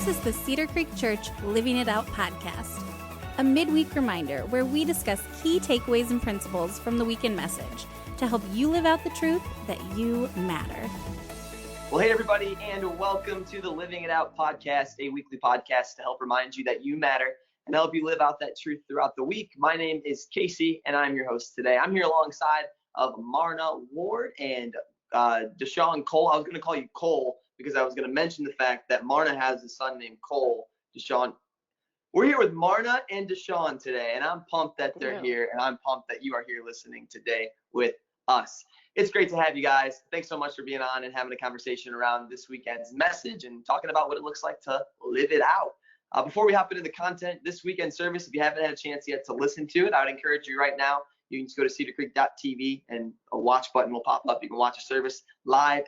This is the Cedar Creek Church Living It Out podcast, a midweek reminder where we discuss key takeaways and principles from the weekend message to help you live out the truth that you matter. Well, hey, everybody, and welcome to the Living It Out podcast, a weekly podcast to help remind you that you matter and help you live out that truth throughout the week. My name is Casey, and I'm your host today. I'm here alongside of Marna Ward and Deshaun Cole. I was going to call you Cole because I was going to mention the fact that Marna has a son named Cole. Deshaun, we're here with Marna and Deshaun today, and I'm pumped that they're here, and I'm pumped that you are here listening today with us. It's great to have you guys. Thanks so much for being on and having a conversation around this weekend's message and talking about what it looks like to live it out. Before we hop into the content, this weekend service, if you haven't had a chance yet to listen to it, I would encourage you right now. You can just go to cedarcreek.tv and a watch button will pop up. You can watch a service live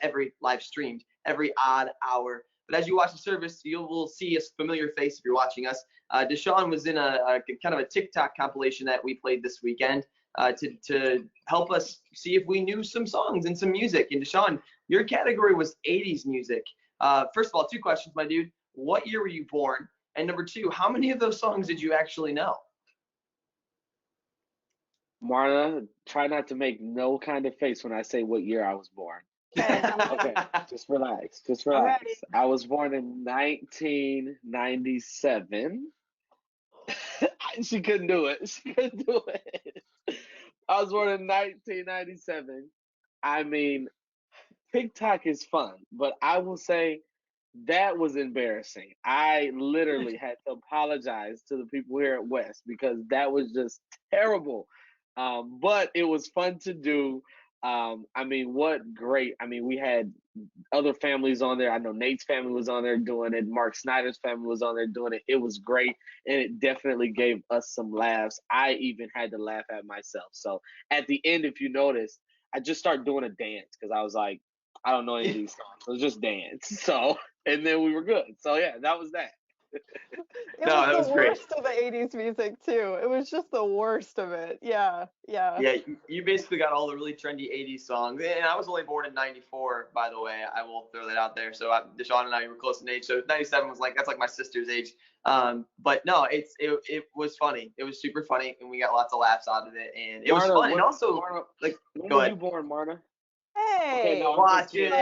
streamed every odd hour. But as you watch the service, you will see a familiar face if you're watching us. Deshaun was in a kind of a TikTok compilation that we played this weekend to help us see if we knew some songs and some music. And Deshaun, your category was 80s music. First of all, two questions, my dude. What year were you born? And number two, how many of those songs did you actually know? Marna, try not to make no kind of face when I say what year I was born. Okay, just relax. I was born in 1997. She couldn't do it. I was born in 1997. I mean, TikTok is fun, but I will say that was embarrassing. I literally had to apologize to the people here at West because that was just terrible. But it was fun to do. We had other families on there. I know Nate's family was on there doing it. Mark Snyder's family was on there doing it. It was great, and it definitely gave us some laughs. I even had to laugh at myself. So at the end, if you notice, I just started doing a dance because I was like, I don't know any of these songs. So just dance. So, and then we were good. So yeah, that was that. That was great. Worst of the 80s music too. It was just the worst of it. Yeah. Yeah, you basically got all the really trendy 80s songs. And I was only born in 94, by the way. I will throw that out there. So Deshaun and I were close in age. So 97 was that's like my sister's age. But no, it was funny. It was super funny, and we got lots of laughs out of it. And it was fun. And also, Marna, when go were ahead. you born, Marna? Hey. Okay, no, watch it.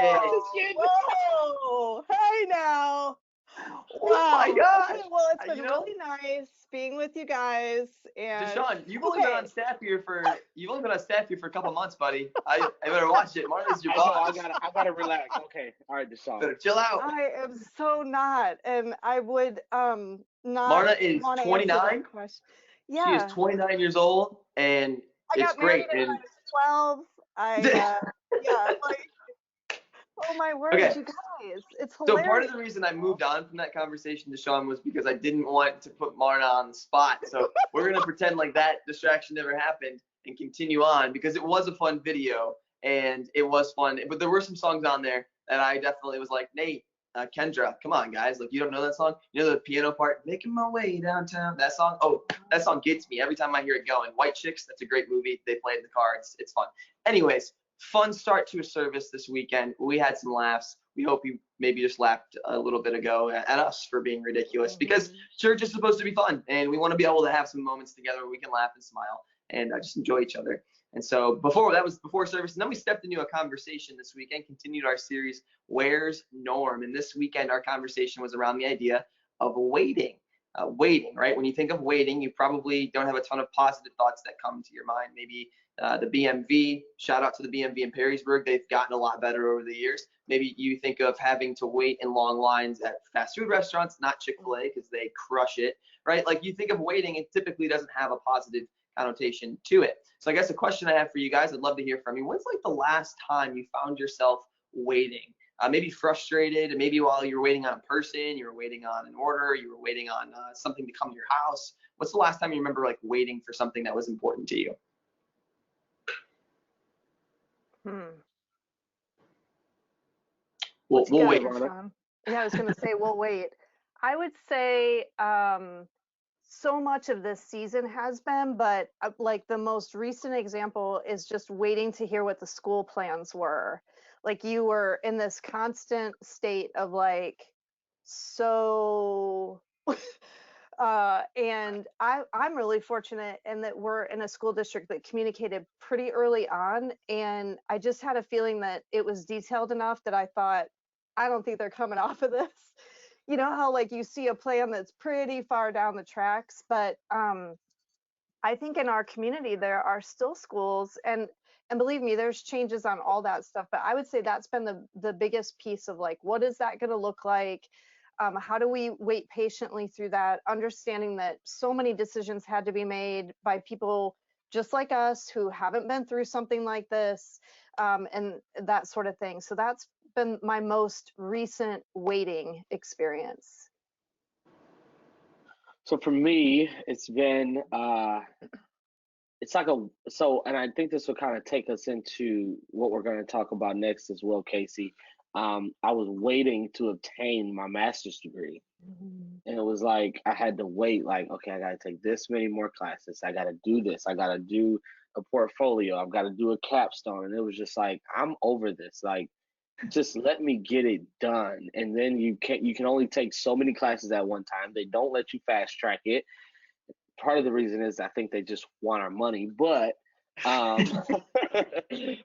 Whoa. Hey now. Oh my gosh. Okay, well, it's been really nice being with you guys. And Deshaun, you've only been on staff here for a couple months, buddy. I better watch it. Marna's your boss. I gotta relax. Okay, all right, Deshaun. Better chill out. I am so not, and I would not. Marna is 29. Yeah. She is 29 years old, and it's great. I was 12. Oh my word, Okay. you guys. It's hilarious. So part of the reason I moved on from that conversation, Deshaun, was because I didn't want to put Marna on the spot. So we're going to pretend like that distraction never happened and continue on because it was a fun video and it was fun. But there were some songs on there that I definitely was like, Nate, Kendra, come on, guys. Like, you don't know that song? You know the piano part? Making my way downtown. That song? Oh, that song gets me every time I hear it going. White Chicks, that's a great movie. They play it in the car. It's fun. Anyways, fun start to a service this weekend. We had some laughs. We hope you maybe just laughed a little bit ago at us for being ridiculous because church is supposed to be fun, and we want to be able to have some moments together where we can laugh and smile and just enjoy each other. And so before service, and then we stepped into a conversation this weekend, continued our series, Where's Norm? And this weekend, our conversation was around the idea of waiting. Waiting, right? When you think of waiting, you probably don't have a ton of positive thoughts that come to your mind. Maybe the BMV, shout out to the BMV in Perrysburg. They've gotten a lot better over the years. Maybe you think of having to wait in long lines at fast food restaurants, not Chick-fil-A because they crush it, right? Like you think of waiting, it typically doesn't have a positive connotation to it. So I guess a question I have for you guys, I'd love to hear from you. When's like the last time you found yourself waiting? Maybe frustrated, maybe while you were waiting on a person, you were waiting on an order, you were waiting on something to come to your house. What's the last time you remember like waiting for something that was important to you? We'll wait. Yeah, I was going to say we'll wait. I would say so much of this season has been, but like the most recent example is just waiting to hear what the school plans were. Like you were in this constant state of like, so and I'm really fortunate in that we're in a school district that communicated pretty early on, and I just had a feeling that it was detailed enough that I thought, I don't think they're coming off of this. You know how like you see a plan that's pretty far down the tracks, but I think in our community there are still schools, and believe me, there's changes on all that stuff, but I would say that's been the biggest piece of like, what is that going to look like? How do we wait patiently through that, understanding that so many decisions had to be made by people just like us who haven't been through something like this, and that sort of thing. So that's been my most recent waiting experience. So for me, it's been it's like and I think this will kind of take us into what we're going to talk about next as well, Casey. I was waiting to obtain my master's degree. And it was like I had to wait, like, okay, I gotta take this many more classes. I gotta do this. I gotta do a portfolio. I've got to do a capstone. And it was just like, I'm over this. Like, just let me get it done. And then you can only take so many classes at one time. They don't let you fast track it. Part of the reason is I think they just want our money, but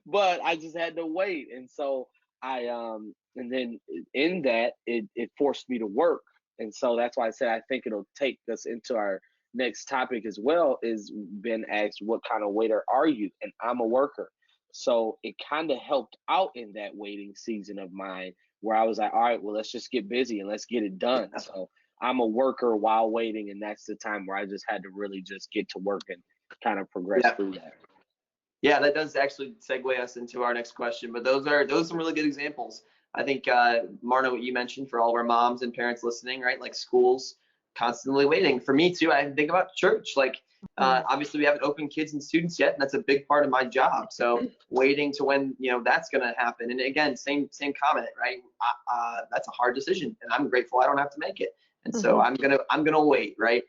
but I just had to wait. And so and then in that it forced me to work. And so that's why I said I think it'll take us into our next topic as well. Is been asked, what kind of waiter are you? And I'm a worker. So it kind of helped out in that waiting season of mine where I was like, all right, well, let's just get busy and let's get it done. So I'm a worker while waiting, and that's the time where I just had to really just get to work and kind of progress through that. Yeah, that does actually segue us into our next question. But those are some really good examples. I think, Marna, what you mentioned for all of our moms and parents listening, right? Like schools constantly waiting. For me too, I think about church. Like, obviously we haven't opened kids and students yet, and that's a big part of my job. So waiting to when that's going to happen. And again, same comment, right? That's a hard decision, and I'm grateful I don't have to make it. And so I'm gonna wait, right?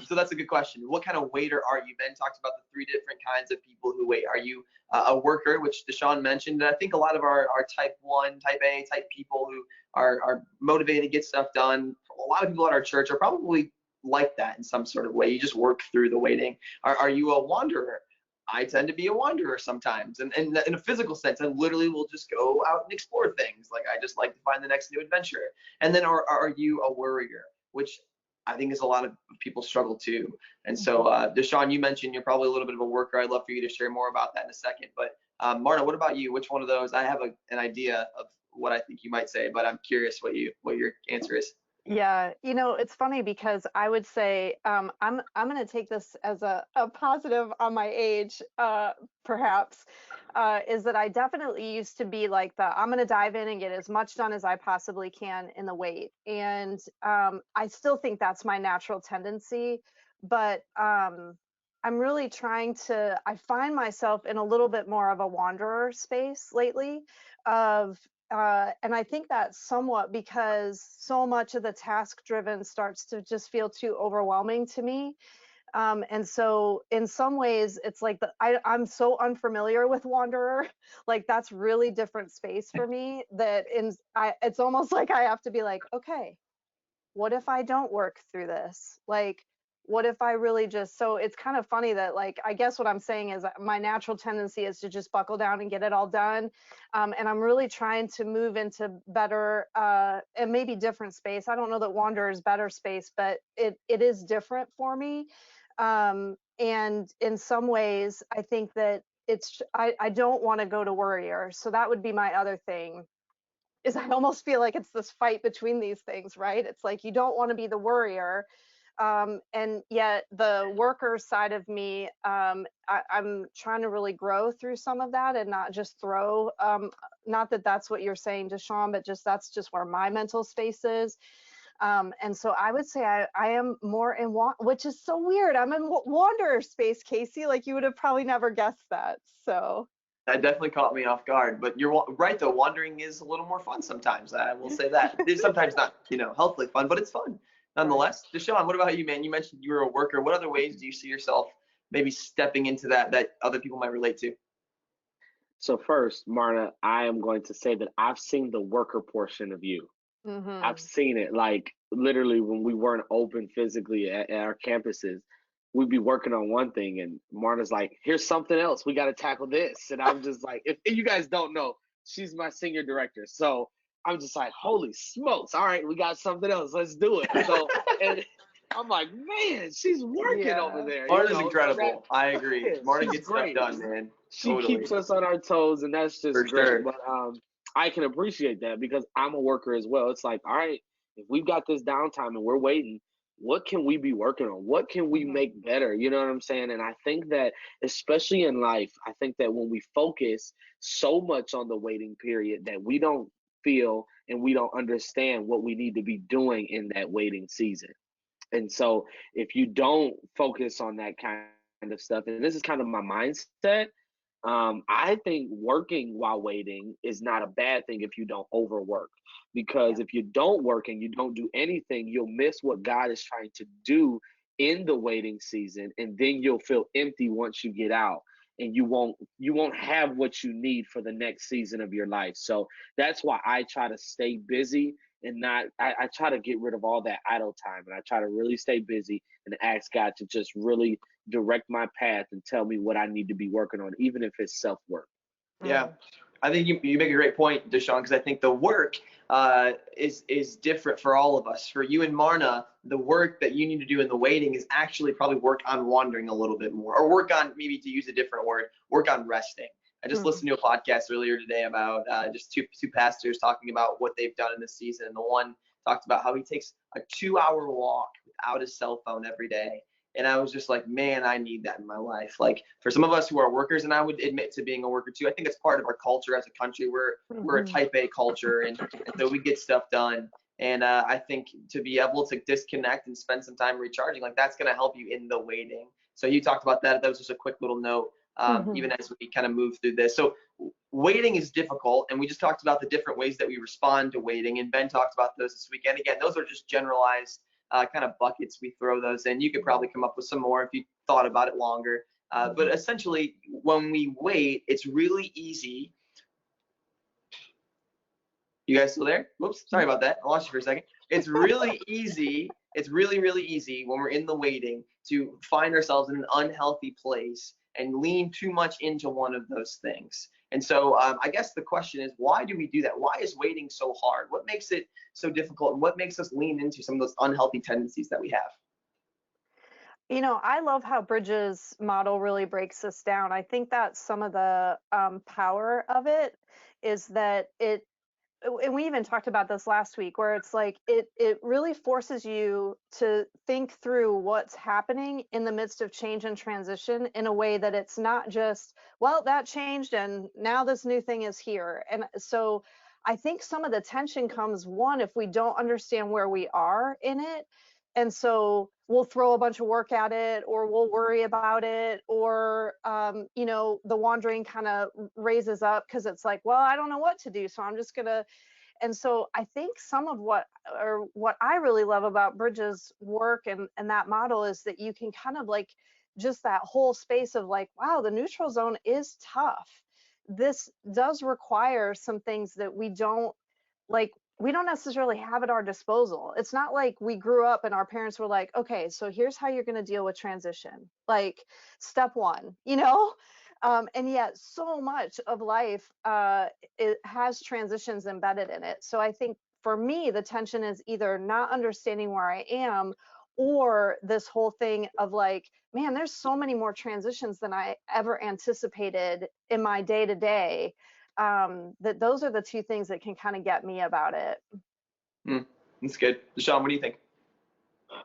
So that's a good question. What kind of waiter are you? Ben talked about the 3 different kinds of people who wait. Are you a worker, which Deshaun mentioned? And I think a lot of our type 1, type A type people who are motivated to get stuff done, a lot of people at our church are probably like that in some sort of way. You just work through the waiting. Are you a wanderer? I tend to be a wanderer sometimes, and in a physical sense, I literally will just go out and explore things. Like, I just like to find the next new adventure. And then are you a worrier, which I think is a lot of people struggle too. And so, Deshaun, you mentioned you're probably a little bit of a worker. I'd love for you to share more about that in a second. But Marna, what about you? Which one of those? I have an idea of what I think you might say, but I'm curious what your answer is. Yeah, it's funny because I would say I'm going to take this as a positive on my age, perhaps, is that I definitely used to be like I'm going to dive in and get as much done as I possibly can in the wait. And I still think that's my natural tendency, but I'm really I find myself in a little bit more of a wanderer space lately of and I think that's somewhat because so much of the task driven starts to just feel too overwhelming to me. And so in some ways it's like I'm so unfamiliar with wanderer, like that's really different space for me that it's almost like I have to be like, okay, what if I don't work through this? Like, what if I really so it's kind of funny that, like, I guess what I'm saying is my natural tendency is to just buckle down and get it all done. And I'm really trying to move into better and maybe different space. I don't know that Wanderer is better space, but it is different for me. And in some ways, I think that I don't want to go to Worrier. So that would be my other thing. Is I almost feel like it's this fight between these things, right? It's like you don't want to be the worrier, and yet the worker side of me, I'm trying to really grow through some of that and not just throw. Not that that's what you're saying, Deshaun, but that's just where my mental space is. And so I would say I am more in which is so weird. I'm in wanderer space, Casey. Like, you would have probably never guessed that. So. That definitely caught me off guard, but you're right though. Wandering is a little more fun sometimes. I will say that. It's sometimes not, healthily fun, but it's fun nonetheless. Deshaun, what about you, man? You mentioned you were a worker. What other ways do you see yourself maybe stepping into that other people might relate to? So first, Marna, I am going to say that I've seen the worker portion of you. I've Mm-hmm. seen it. Like literally when we weren't open physically at our campuses, we'd be working on one thing and Marna's like, here's something else. We got to tackle this. And I'm just like, if you guys don't know, she's my senior director. So I'm just like, holy smokes. All right, we got something else. Let's do it. So, and I'm like, man, she's working over Yeah. there. Marta's So that, incredible. I agree. Marta she's gets stuff great. done, man. She Totally. keeps us on our toes, and that's For just great. sure. But I can appreciate that because I'm a worker as well. It's like, all right, if we've got this downtime and we're waiting, what can we be working on? What can we Mm-hmm. make better? You know what I'm saying? And I think that, especially in life, I think that when we focus so much on the waiting period, that we don't feel and we don't understand what we need to be doing in that waiting season. And so, if you don't focus on that kind of stuff, and this is kind of my mindset, I think working while waiting is not a bad thing if you don't overwork. Yeah. Because if you don't work and you don't do anything, you'll miss what God is trying to do in the waiting season, and then you'll feel empty once you get out, and you won't have what you need for the next season of your life. So that's why I try to stay busy and not I try to get rid of all that idle time, and I try to really stay busy and ask God to just really direct my path and tell me what I need to be working on, even if it's self work. Yeah, Mm. I think you make a great point, Deshaun, because I think the work is different for all of us. For you and Marna, the work that you need to do in the waiting is actually probably work on wandering a little bit more, or work on, maybe to use a different word, work on resting. I just Mm-hmm. listened to a podcast earlier today about just two pastors talking about what they've done in this season. And the one talked about how he takes a 2-hour walk without his cell phone every day. And I was just like, man, I need that in my life. Like for some of us who are workers, and I would admit to being a worker too, I think it's part of our culture as a country. We're a Mm-hmm. type A culture, and so we get stuff done. And I think to be able to disconnect and spend some time recharging, like that's going to help you in the waiting. So you talked about that. That was just a quick little note, Mm-hmm. even as we kind of move through this. So waiting is difficult, and we just talked about the different ways that we respond to waiting. And Ben talked about those this weekend. Again, those are just generalized kind of buckets we throw those in. You could probably come up with some more if you thought about it longer. But essentially, when we wait, it's really easy. You guys still there? Whoops, sorry about that. I lost you for a second. It's really easy. It's really, really easy when we're in the waiting to find ourselves in an unhealthy place and lean too much into one of those things. And so I guess the question is, why do we do that? Why is waiting so hard? What makes it so difficult? And what makes us lean into some of those unhealthy tendencies that we have? You know, I love how Bridges' model really breaks this down. I think that some of the power of it is that and we even talked about this last week, where it's like it really forces you to think through what's happening in the midst of change and transition in a way that it's not just, well, that changed and now this new thing is here. And so I think some of the tension comes, one, if we don't understand where we are in it. And so we'll throw a bunch of work at it, or we'll worry about it, or the wandering kind of raises up because it's like, well, I don't know what to do, so I'm just gonna. And so I think some of what I really love about Bridges' work and that model is that you can kind of like just that whole space of like, wow, the neutral zone is tough. This does require some things that we don't necessarily have at our disposal. It's not like we grew up and our parents were like, okay, so here's how you're going to deal with transition. Like step one, and yet so much of life it has transitions embedded in it. So I think for me, the tension is either not understanding where I am, or this whole thing of like, man, there's so many more transitions than I ever anticipated in my day to day. That those are the two things that can kind of get me about it. That's good. Deshaun, what do you think?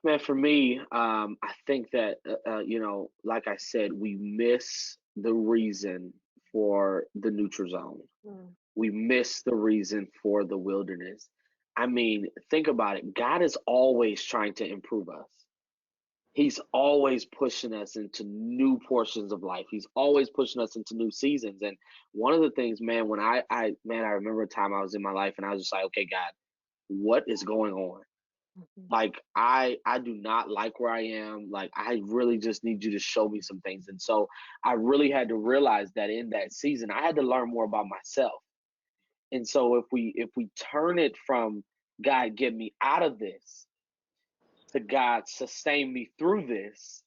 Man, for me, I think that like I said, we miss the reason for the neutral zone. Mm. We miss the reason for the wilderness. I mean, think about it. God is always trying to improve us. He's always pushing us into new portions of life. He's always pushing us into new seasons. And one of the things, man, when I remember a time I was in my life and I was just like, okay, God, what is going on? Mhm. Like I do not like where I am. Like I really just need you to show me some things. And so I really had to realize that in that season I had to learn more about myself. And so if we turn it from God, get me out of this, to God, sustain me through this,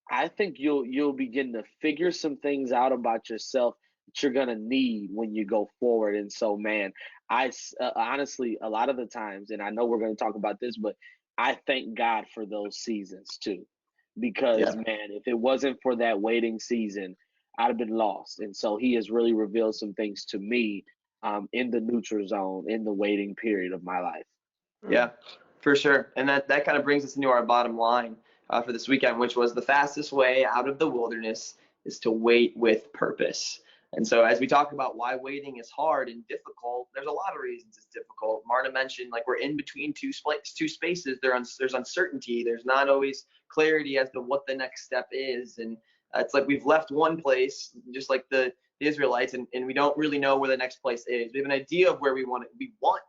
I think you'll begin to figure some things out about yourself that you're gonna need when you go forward. And so, man, honestly, a lot of the times, and I know we're gonna talk about this, but I thank God for those seasons too, because Yeah. man, if it wasn't for that waiting season, I'd have been lost. And so He has really revealed some things to me in the neutral zone, in the waiting period of my life. Yeah, for sure. And that kind of brings us into our bottom line for this weekend, which was the fastest way out of the wilderness is to wait with purpose. And so as we talk about why waiting is hard and difficult, there's a lot of reasons it's difficult. Marta mentioned, like, we're in between two spaces. There's uncertainty. There's not always clarity as to what the next step is. And it's like we've left one place, just like the Israelites, and we don't really know where the next place is. We have an idea of where we want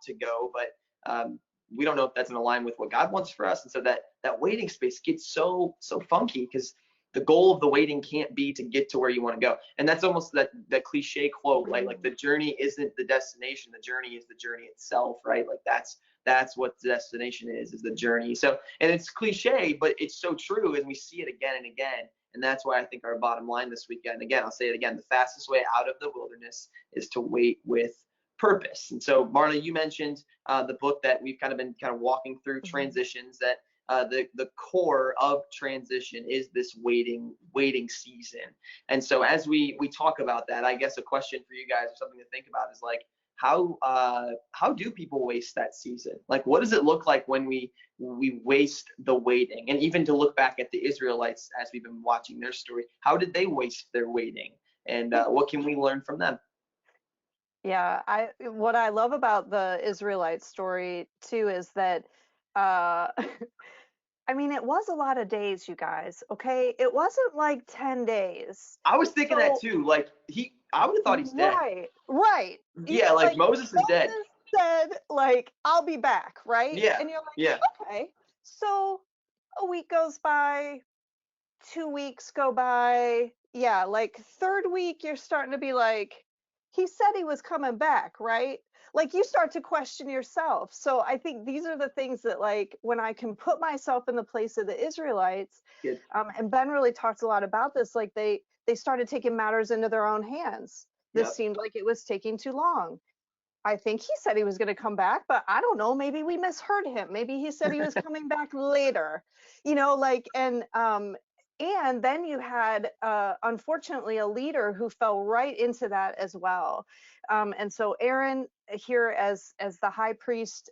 to go, but we don't know if that's in alignment with what God wants for us. And so that waiting space gets so funky, because the goal of the waiting can't be to get to where you want to go. And that's almost that cliche quote, right? Like, the journey isn't the destination, the journey is the journey itself, right? Like, that's what the destination is the journey. So, and it's cliche, but it's so true, and we see it again and again. And that's why I think our bottom line this weekend, again, I'll say it again, the fastest way out of the wilderness is to wait with purpose. And so, Marla, you mentioned the book that we've kind of been walking through, transitions, that the core of transition is this waiting season. And so as we talk about that, I guess a question for you guys, or something to think about, is like, how do people waste that season? Like, what does it look like when we waste the waiting? And even to look back at the Israelites as we've been watching their story, how did they waste their waiting? And what can we learn from them? Yeah, what I love about the Israelite story too is that I mean, it was a lot of days, you guys, okay? It wasn't like 10 days. I was thinking that So, too. Like, I would have thought he's dead. right. Yeah, like Moses is dead. Moses said, like, I'll be back, right? Yeah, And you're like, yeah, okay. So a week goes by, 2 weeks go by. Yeah, like third week, you're starting to be like, he said he was coming back, right? Like, you start to question yourself. So I think these are the things that, like, when I can put myself in the place of the Israelites, good. and Ben really talks a lot about this, like they started taking matters into their own hands. This Yep. seemed like it was taking too long. I think he said he was going to come back, but I don't know. Maybe we misheard him. Maybe he said he was coming back later, like, and then you had, unfortunately, a leader who fell right into that as well. And so Aaron here as the high priest,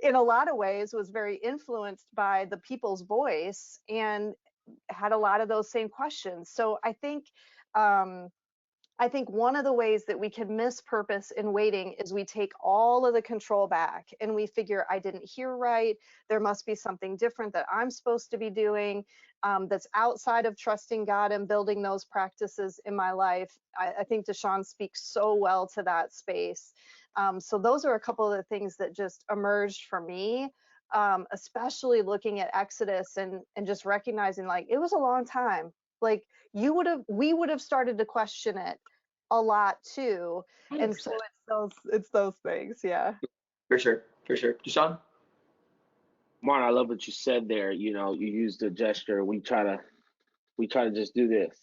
in a lot of ways was very influenced by the people's voice and had a lot of those same questions. So I think one of the ways that we can miss purpose in waiting is we take all of the control back and we figure, I didn't hear right. There must be something different that I'm supposed to be doing, that's outside of trusting God and building those practices in my life. I think Deshaun speaks so well to that space. So those are a couple of the things that just emerged for me, especially looking at Exodus and just recognizing, like, it was a long time. Like, we would have started to question it a lot too. 100%. And so it's those things. Yeah. For sure. Deshaun? Martin, I love what you said there. You used the gesture. We try to just do this.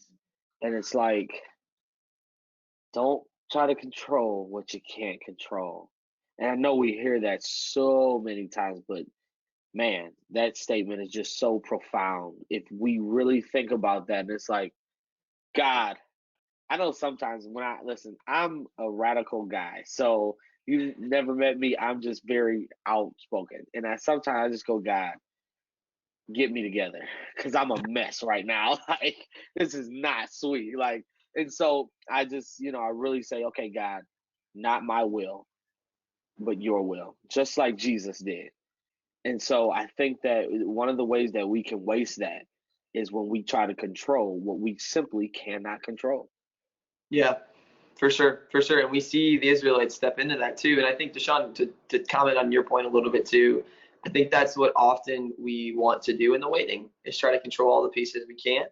And it's like, don't try to control what you can't control. And I know we hear that so many times, but man, that statement is just so profound. If we really think about that, it's like, God, I know sometimes when I'm a radical guy. So you never met me. I'm just very outspoken. And sometimes I just go, God, get me together, because I'm a mess right now. Like, this is not sweet. Like, and so I just, I really say, okay, God, not my will, but your will, just like Jesus did. And so I think that one of the ways that we can waste that is when we try to control what we simply cannot control. Yeah, for sure. And we see the Israelites step into that too. And I think, Deshaun, to comment on your point a little bit too, I think that's what often we want to do in the waiting, is try to control all the pieces we can.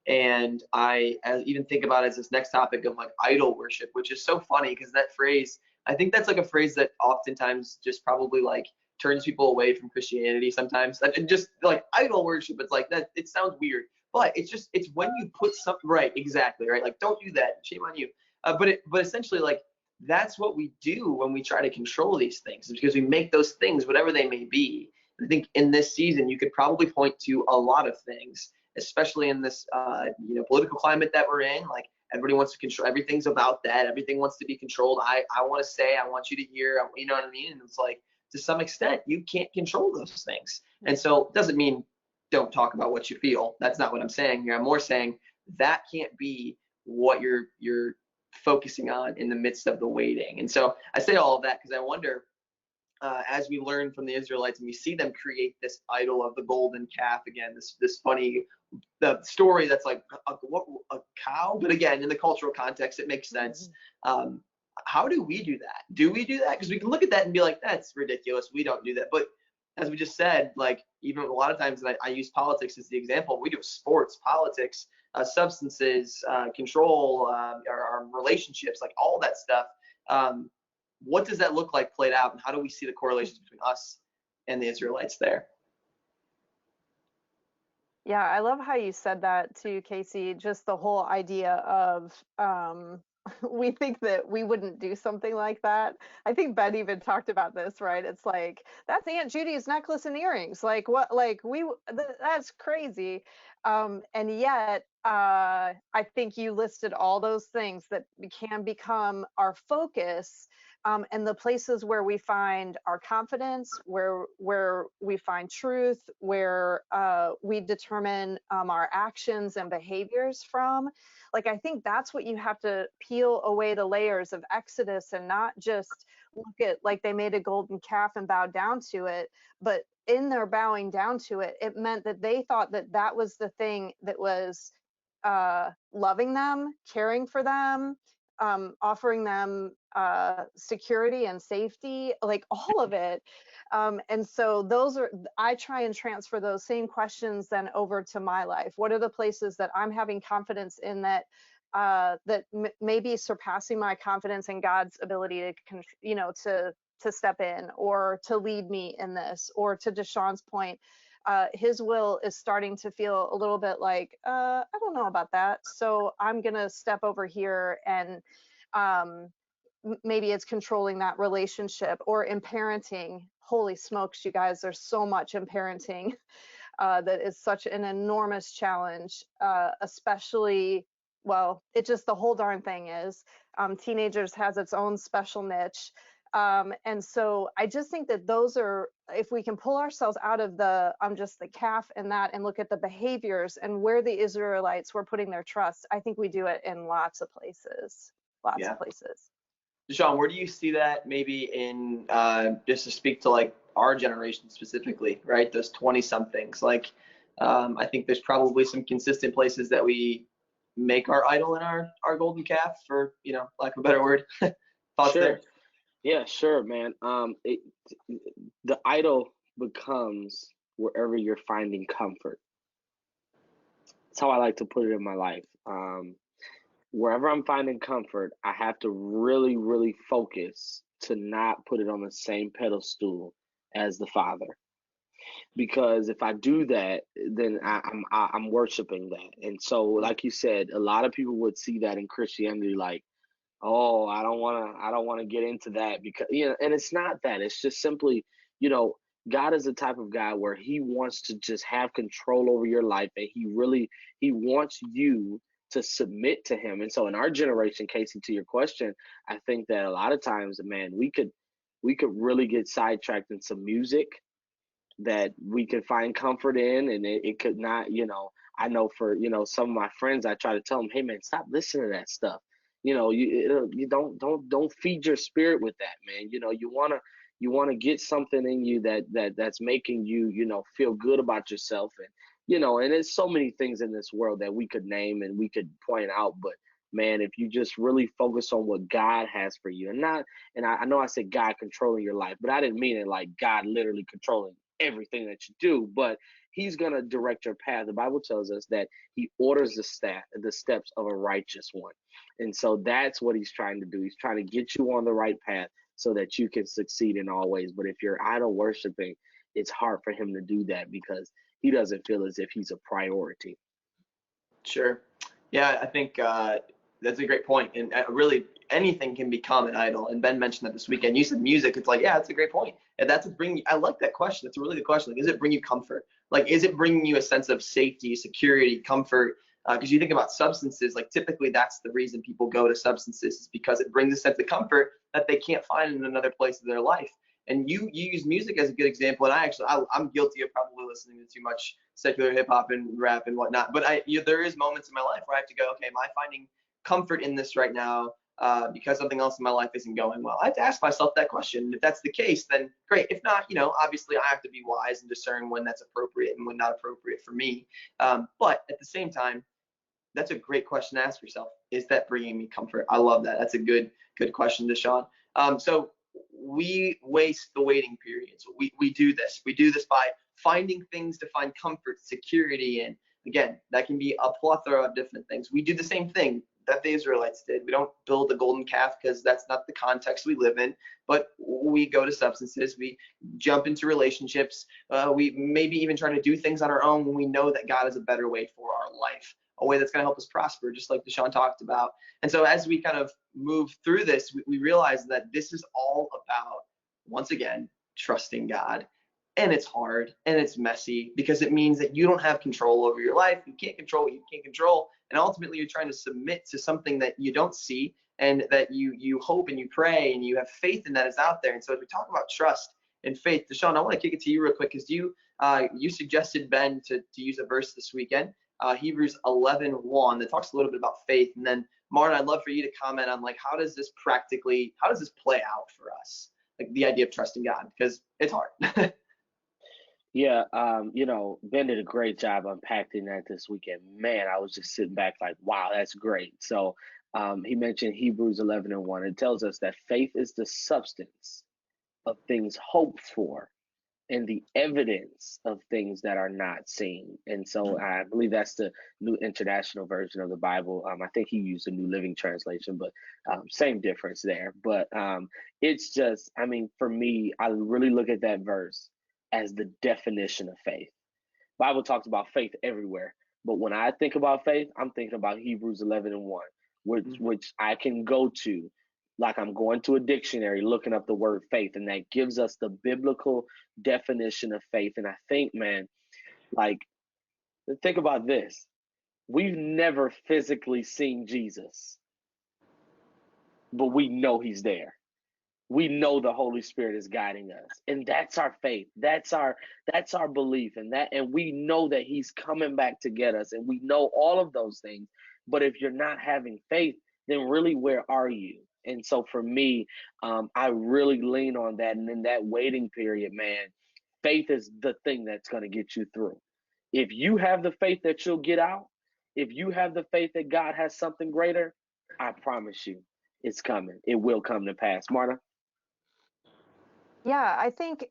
And I even think about it as this next topic of, like, idol worship, which is so funny, because that phrase, I think that's like a phrase that oftentimes just probably like turns people away from Christianity sometimes. And just like idol worship, it's like that, it sounds weird, but it's when you put something, right, exactly, right? Like, don't do that, shame on you. But essentially, like, that's what we do when we try to control these things, because we make those things, whatever they may be. I think in this season, you could probably point to a lot of things, especially in this, political climate that we're in. Like, everybody wants to control, everything's about that. Everything wants to be controlled. I want to say, I want you to hear, you know what I mean? And it's like, to some extent, you can't control those things. And so it doesn't mean don't talk about what you feel. That's not what I'm saying here. I'm more saying that can't be what you're focusing on in the midst of the waiting. And so I say all of that because I wonder, as we learn from the Israelites and we see them create this idol of the golden calf again, this funny the story that's like a cow, but again, in the cultural context, it makes sense. How do we do that? Do we do that? Because we can look at that and be like, that's ridiculous. We don't do that. But as we just said, like, even a lot of times, and I use politics as the example, we do sports, politics, substances, control, our relationships, like all that stuff. What does that look like played out, and how do we see the correlations between us and the Israelites there? Yeah, I love how you said that too, Casey. Just the whole idea of we think that we wouldn't do something like that. I think Ben even talked about this, right? It's like, that's Aunt Judy's necklace and earrings. Like, what? Like, that's crazy. And yet, I think you listed all those things that can become our focus, and the places where we find our confidence, where we find truth, where we determine our actions and behaviors from. Like, I think that's what you have to peel away the layers of Exodus, and not just look at like they made a golden calf and bowed down to it, but in their bowing down to it, it meant that they thought that that was the thing that was loving them, caring for them, offering them security and safety, like all of it. And so I try and transfer those same questions then over to my life. What are the places that I'm having confidence in that may be surpassing my confidence in God's ability to step in or to lead me in this? Or to Deshaun's point, his will is starting to feel a little bit like, I don't know about that. So I'm going to step over here, and maybe it's controlling that relationship. Or in parenting, holy smokes, you guys, there's so much in parenting that is such an enormous challenge, especially, well, it just, the whole darn thing is, teenagers has its own special niche. And so I just think that those are, if we can pull ourselves out of I'm just the calf and that, and look at the behaviors and where the Israelites were putting their trust, I think we do it in lots of places. Lots of places. Deshaun, where do you see that maybe in, just to speak to like our generation specifically, right? Those 20 somethings, like, I think there's probably some consistent places that we make our idol in our golden calf, for, lack of a better word. Thoughts there? Yeah, sure, man. The idol becomes wherever you're finding comfort. That's how I like to put it in my life. Wherever I'm finding comfort, I have to really, really focus to not put it on the same pedestal as the Father. Because if I do that, then I'm worshiping that. And so, like you said, a lot of people would see that in Christianity, like, oh, I don't want to get into that, because, and it's not that. It's just simply, God is the type of guy where he wants to just have control over your life, and he wants you to submit to him. And so in our generation, Casey, to your question, I think that a lot of times, man, we could really get sidetracked in some music that we could find comfort in, and it could not, I know for, some of my friends, I try to tell them, hey man, stop listening to that stuff. You don't feed your spirit with that, man. You want to get something in you that's making you, feel good about yourself. And, and there's so many things in this world that we could name and we could point out, but man, if you just really focus on what God has for you, and I know I said God controlling your life, but I didn't mean it like God literally controlling everything that you do, but he's going to direct your path. The Bible tells us that he orders the steps of a righteous one. And so that's what he's trying to do. He's trying to get you on the right path so that you can succeed in all ways. But if you're idol worshiping, it's hard for him to do that because he doesn't feel as if he's a priority. Sure. Yeah, I think that's a great point. And really, anything can become an idol. And Ben mentioned that this weekend. You said music. It's like, yeah, that's a great point. And that's I like that question. It's a really good question. Like, does it bring you comfort? Like, is it bringing you a sense of safety, security, comfort? Because you think about substances, like typically that's the reason people go to substances is because it brings a sense of comfort that they can't find in another place of their life. And you use music as a good example. And I'm guilty of probably listening to too much secular hip hop and rap and whatnot. But there is moments in my life where I have to go, okay, am I finding comfort in this right now because something else in my life isn't going well? I have to ask myself that question. And if that's the case, then great. If not, obviously I have to be wise and discern when that's appropriate and when not appropriate for me. But at the same time, that's a great question to ask yourself. Is that bringing me comfort? I love that. That's a good question, Deshaun. So we waste the waiting period. So we do this. We do this by finding things to find comfort, security in. Again, that can be a plethora of different things. We do the same thing that the Israelites did. We don't build a golden calf because that's not the context we live in, but we go to substances. We jump into relationships. We maybe even try to do things on our own when we know that God is a better way for our life, a way that's going to help us prosper, just like Deshaun talked about. And so as we kind of move through this, we realize that this is all about, once again, trusting God. And it's hard and it's messy because it means that you don't have control over your life. You can't control what you can't control. And ultimately, you're trying to submit to something that you don't see and that you hope and you pray and you have faith in that is out there. And so as we talk about trust and faith, Deshaun, I want to kick it to you real quick because you suggested, Ben, to use a verse this weekend. Hebrews 11:1 that talks a little bit about faith. And then Martin, I'd love for you to comment on how does this play out for us? Like the idea of trusting God, because it's hard. Yeah, Ben did a great job unpacking that this weekend. Man, I was just sitting back like, wow, that's great. So he mentioned Hebrews 11:1. It tells us that faith is the substance of things hoped for and the evidence of things that are not seen. And so I believe that's the New International Version of the Bible. I think he used the New Living Translation, but same difference there. But it's just, for me, I really look at that verse as the definition of faith. Bible talks about faith everywhere, but when I think about faith, I'm thinking about Hebrews 11:1, which I can go to like I'm going to a dictionary looking up the word faith, and that gives us the biblical definition of faith. And I think, man, think about this. We've never physically seen Jesus, but we know he's there. We know the Holy Spirit is guiding us, and that's our faith. That's our belief, and we know that he's coming back to get us, and we know all of those things. But if you're not having faith, then really, where are you? And so for me, I really lean on that. And in that waiting period, man, faith is the thing that's going to get you through. If you have the faith that you'll get out, if you have the faith that God has something greater, I promise you, it's coming. It will come to pass. Marta? Yeah, I think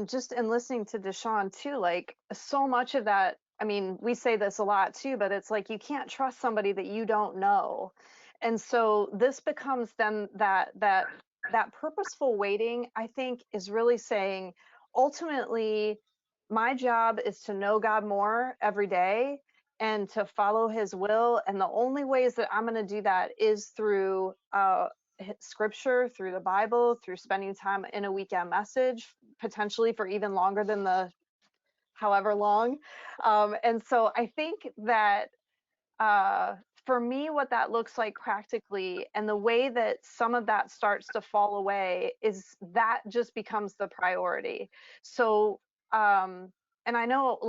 just in listening to Deshaun too, so much of that, we say this a lot too, but it's like you can't trust somebody that you don't know. And so this becomes then that purposeful waiting, I think, is really saying, ultimately, my job is to know God more every day and to follow his will. And the only ways that I'm going to do that is through scripture, through the Bible, through spending time in a weekend message, potentially for even longer than the however long. And so I think that for me, what that looks like practically, and the way that some of that starts to fall away, is that just becomes the priority. So, and I know,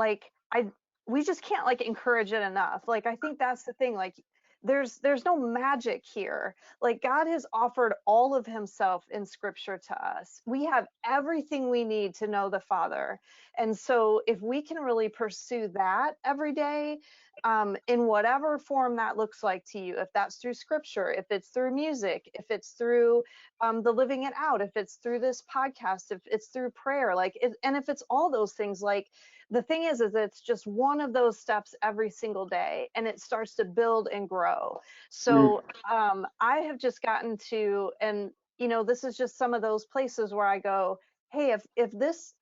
we just can't encourage it enough. I think that's the thing. There's no magic here. God has offered all of himself in scripture to us. We have everything we need to know the Father. And so if we can really pursue that every day, in whatever form that looks like to you, if that's through scripture, if it's through music, if it's through the Living It Out, if it's through this podcast, if it's through prayer, and if it's all those things, like the thing is it's just one of those steps every single day, and it starts to build and grow. So I have just gotten to, and this is just some of those places where I go, hey, if this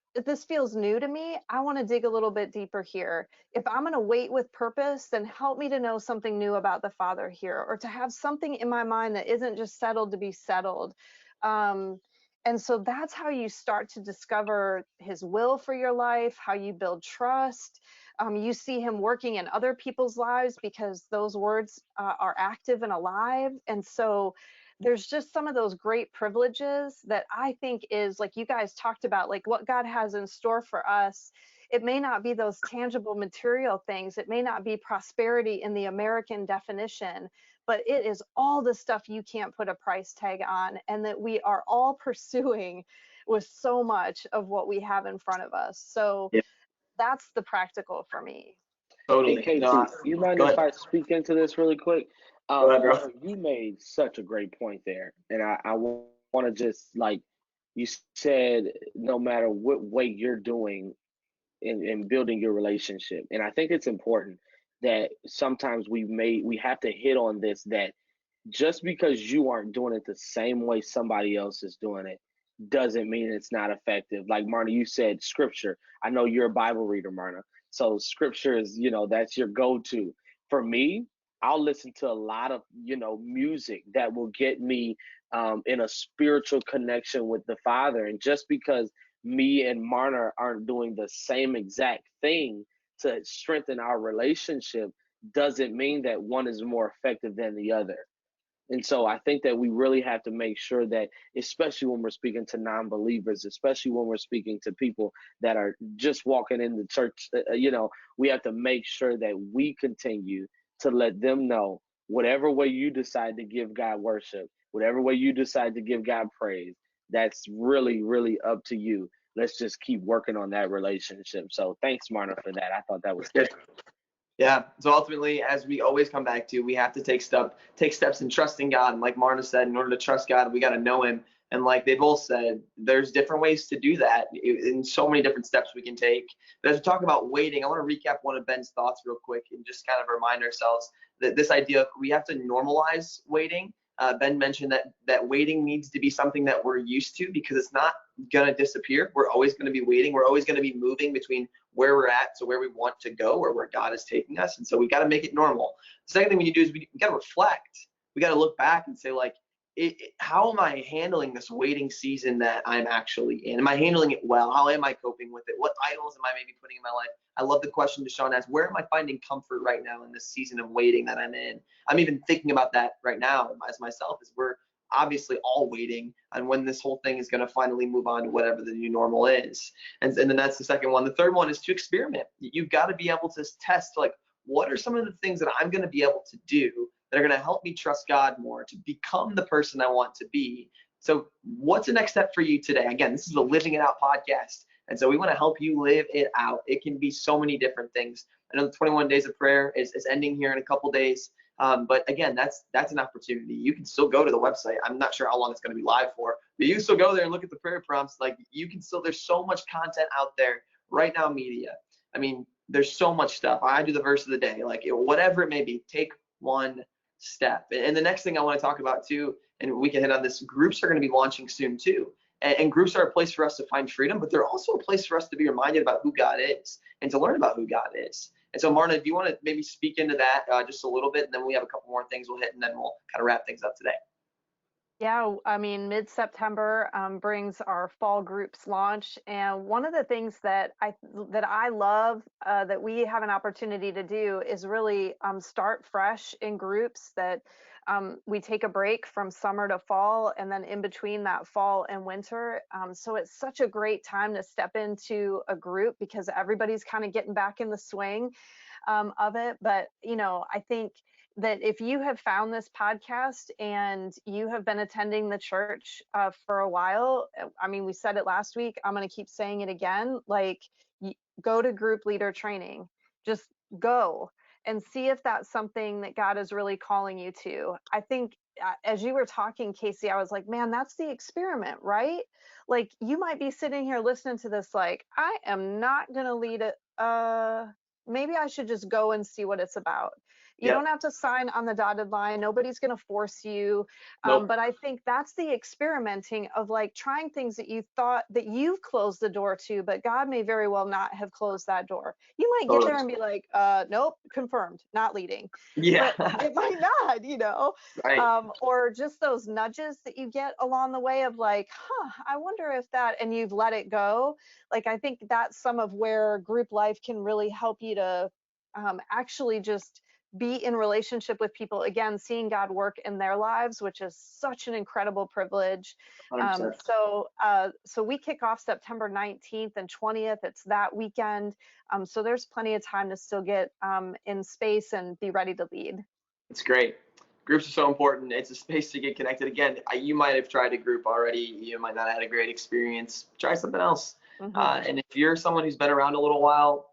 feels new to me, I want to dig a little bit deeper here. If I'm going to wait with purpose, then help me to know something new about the Father here, or to have something in my mind that isn't just settled to be settled. And so that's how you start to discover his will for your life, how you build trust. You see him working in other people's lives because those words are active and alive. And so there's just some of those great privileges that I think is, like you guys talked about, like what God has in store for us. It may not be those tangible material things. It may not be prosperity in the American definition, but it is all the stuff you can't put a price tag on, and that we are all pursuing with so much of what we have in front of us. So Yeah. that's the practical for me. Totally. Hey, No, Casey, you mind go if ahead. I speak into this really quick? Go ahead, bro. Mark, you made such a great point there, and I want to just, like you said, no matter what way you're doing in building your relationship, and I think it's important that sometimes we have to hit on this, that just because you aren't doing it the same way somebody else is doing it doesn't mean it's not effective. Like Marna, you said scripture. I know you're a Bible reader, Marna. So scripture is, that's your go-to. For me, I'll listen to a lot of, music that will get me in a spiritual connection with the Father. And just because me and Marna aren't doing the same exact thing to strengthen our relationship doesn't mean that one is more effective than the other. And so I think that we really have to make sure that, especially when we're speaking to non-believers, especially when we're speaking to people that are just walking in the church, we have to make sure that we continue to let them know, whatever way you decide to give God worship, whatever way you decide to give God praise, that's really, really up to you. Let's just keep working on that relationship. So thanks, Marna, for that. I thought that was good. Yeah. So ultimately, as we always come back to, we have to take steps in trusting God. And like Marna said, in order to trust God, we got to know him. And like they both said, there's different ways to do that in so many different steps we can take. But as we talk about waiting, I want to recap one of Ben's thoughts real quick and just kind of remind ourselves that this idea of we have to normalize waiting. Ben mentioned that waiting needs to be something that we're used to, because it's not going to disappear. We're always going to be waiting. We're always going to be moving between where we're at to where we want to go, or where God is taking us. And so we got to make it normal. The second thing we need to do is we got to reflect. We got to look back and say, like, how am I handling this waiting season that I'm actually in? Am I handling it well? How am I coping with it? What idols am I maybe putting in my life? I love the question Deshaun asked, where am I finding comfort right now in this season of waiting that I'm in? I'm even thinking about that right now as myself, as we're obviously all waiting on when this whole thing is going to finally move on to whatever the new normal is. And then that's the second one. The third one is to experiment. You've got to be able to test, like, what are some of the things that I'm going to be able to do that are going to help me trust God more, to become the person I want to be. So what's the next step for you today? Again, this is the Living It Out podcast. And so we want to help you live it out. It can be so many different things. I know the 21 days of prayer is ending here in a couple days. But again, that's an opportunity. You can still go to the website. I'm not sure how long it's going to be live for, but you can still go there and look at the prayer prompts. Like, you can still, there's so much content out there right now, media. I mean, there's so much stuff. I do the verse of the day, like whatever it may be, take one step. And the next thing I want to talk about too, and we can hit on this, groups are going to be launching soon too. And groups are a place for us to find freedom, but they're also a place for us to be reminded about who God is and to learn about who God is. And so, Marna, do you want to maybe speak into that just a little bit, and then we have a couple more things we'll hit, and then we'll kind of wrap things up today. Yeah, I mean, mid-September brings our fall groups launch, and one of the things that I love that we have an opportunity to do is really start fresh in groups. That we take a break from summer to fall, and then in between that fall and winter. So it's such a great time to step into a group, because everybody's kind of getting back in the swing of it. But I think that if you have found this podcast and you have been attending the church for a while, I mean, we said it last week, I'm going to keep saying it again, like, go to group leader training. Just go and see if that's something that God is really calling you to. I think as you were talking, Casey, I was like, man, that's the experiment, right? Like, you might be sitting here listening to this like, I am not going to lead it. Maybe I should just go and see what it's about. You Yep. don't have to sign on the dotted line. Nobody's going to force you. Nope. But I think that's the experimenting of like trying things that you thought that you've closed the door to, but God may very well not have closed that door. You might get there and be like, nope, confirmed, not leading. Yeah. But it might not, you know. Right. Or just those nudges that you get along the way of like, I wonder if that, and you've let it go. Like, I think that's some of where group life can really help you to actually just be in relationship with people, again, seeing God work in their lives, which is such an incredible privilege. 100%. So we kick off September 19th and 20th. It's that weekend. So there's plenty of time to still get in space and be ready to lead. It's great. Groups are so important. It's a space to get connected. Again, you might have tried a group already. You might not have had a great experience. Try something else. And if you're someone who's been around a little while,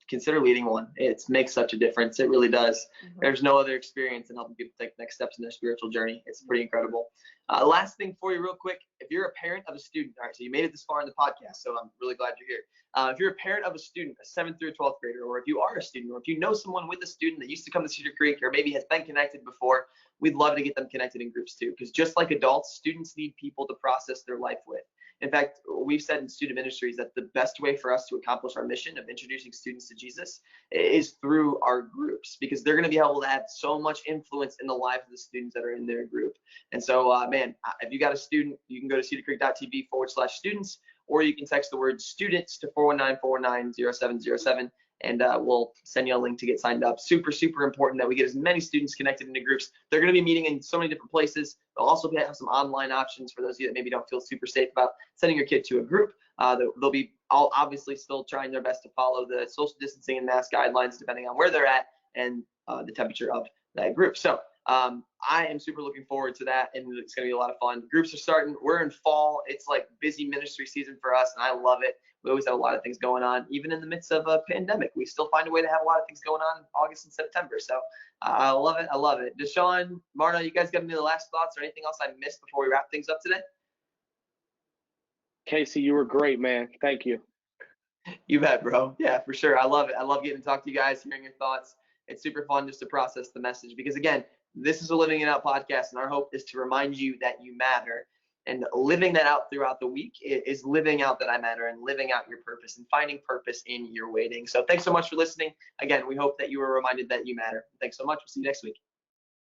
consider leading one. It makes such a difference. It really does. There's no other experience in helping people take next steps in their spiritual journey. It's pretty incredible. Last thing for you real quick, if you're a parent of a student, all right, so you made it this far in the podcast, so I'm really glad you're here. If you're a parent of a student, a 7th through 12th grader, or if you are a student, or if you know someone with a student that used to come to Cedar Creek or maybe has been connected before, we'd love to get them connected in groups too, because just like adults, students need people to process their life with. In fact, we've said in student ministries that the best way for us to accomplish our mission of introducing students to Jesus is through our groups, because they're going to be able to have so much influence in the lives of the students that are in their group. And so, man, if you got a student, you can go to cedarcreek.tv/students, or you can text the word students to 419-419-0707. And we'll send you a link to get signed up. Super, super important that we get as many students connected into groups. They're going to be meeting in so many different places. They'll also have some online options for those of you that maybe don't feel super safe about sending your kid to a group. They'll be all obviously still trying their best to follow the social distancing and mask guidelines depending on where they're at and the temperature of that group. So I am super looking forward to that, and it's going to be a lot of fun. Groups are starting. We're in fall. It's like busy ministry season for us, and I love it. We always have a lot of things going on, even in the midst of a pandemic. We still find a way to have a lot of things going on in August and September. So I love it. I love it. Deshaun, Marna, you guys got any last thoughts or anything else I missed before we wrap things up today? Casey, you were great, man. Thank you. You bet, bro. Yeah, for sure. I love it. I love getting to talk to you guys, hearing your thoughts. It's super fun just to process the message, because again, this is a Living It Out podcast, and our hope is to remind you that you matter. And living that out throughout the week is living out that I matter and living out your purpose and finding purpose in your waiting. So thanks so much for listening. Again, we hope that you were reminded that you matter. Thanks so much. We'll see you next week.